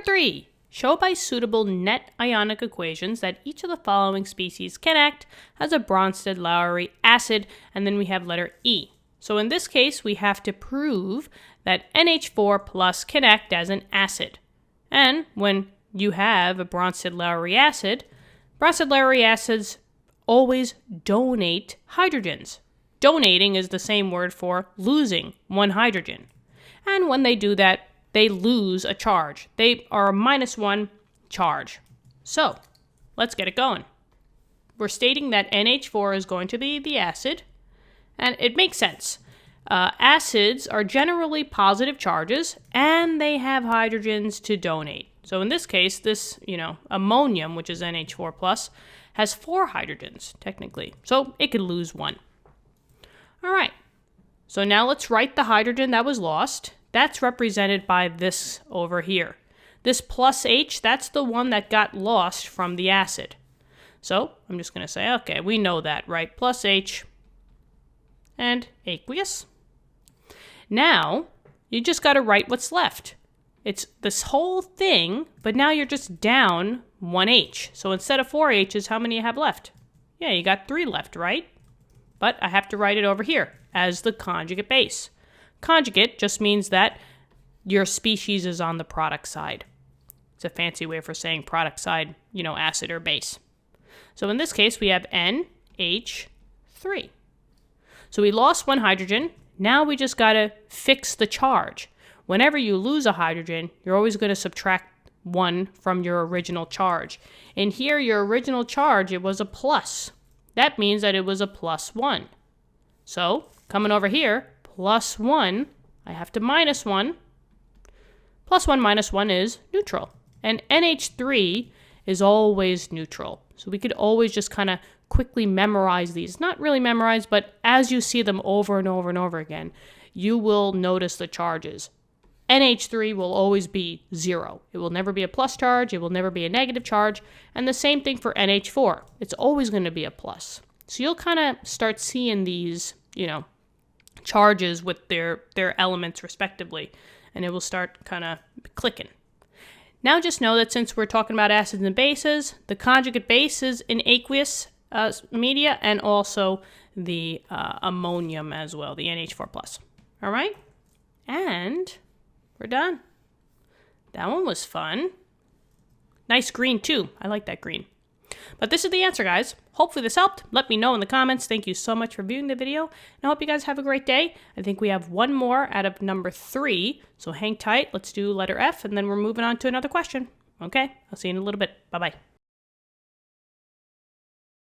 3. Show by suitable net ionic equations that each of the following species can act as a Bronsted-Lowry acid, and then we have letter E. So in this case, we have to prove that NH4 plus can act as an acid. And when you have a Bronsted-Lowry acid, Bronsted-Lowry acids always donate hydrogens. Donating is the same word for losing one hydrogen. And when they do that, they lose a charge. They are a -1 charge. So, let's get it going. We're stating that NH4 is going to be the acid, and it makes sense. Acids are generally positive charges, and they have hydrogens to donate. So in this case, this, ammonium, which is NH4+, has 4 hydrogens, technically. So it could lose 1. All right. So now let's write the hydrogen that was lost. That's represented by this over here. This plus H, that's the one that got lost from the acid. So I'm just going to say, okay, we know that, right? Plus H and aqueous. Now, you just got to write what's left. It's this whole thing, but now you're just down 1 H. So instead of 4 H's, how many you have left? Yeah, you got 3 left, right? But I have to write it over here as the conjugate base. Conjugate just means that your species is on the product side. It's a fancy way for saying product side, acid or base. So in this case, we have NH3. So we lost 1 hydrogen. Now we just got to fix the charge. Whenever you lose a hydrogen, you're always going to subtract 1 from your original charge. And here, your original charge, it was a plus. That means that it was a +1. So, coming over here, +1, I have to -1. +1 minus 1 is neutral. And NH3 is always neutral. So we could always just kind of quickly memorize these. Not really memorize, but as you see them over and over and over again, you will notice the charges. NH3 will always be 0. It will never be a plus charge. It will never be a negative charge. And the same thing for NH4. It's always going to be a plus. So you'll kind of start seeing these, charges with their elements respectively. And it will start kind of clicking. Now just know that since we're talking about acids and bases, the conjugate base is in aqueous media and also the ammonium as well, the NH4+. All right? And we're done. That one was fun. Nice green too. I like that green. But this is the answer, guys. Hopefully this helped. Let me know in the comments. Thank you so much for viewing the video. And I hope you guys have a great day. I think we have one more out of number 3. So hang tight. Let's do letter F, and then we're moving on to another question. Okay? I'll see you in a little bit. Bye-bye.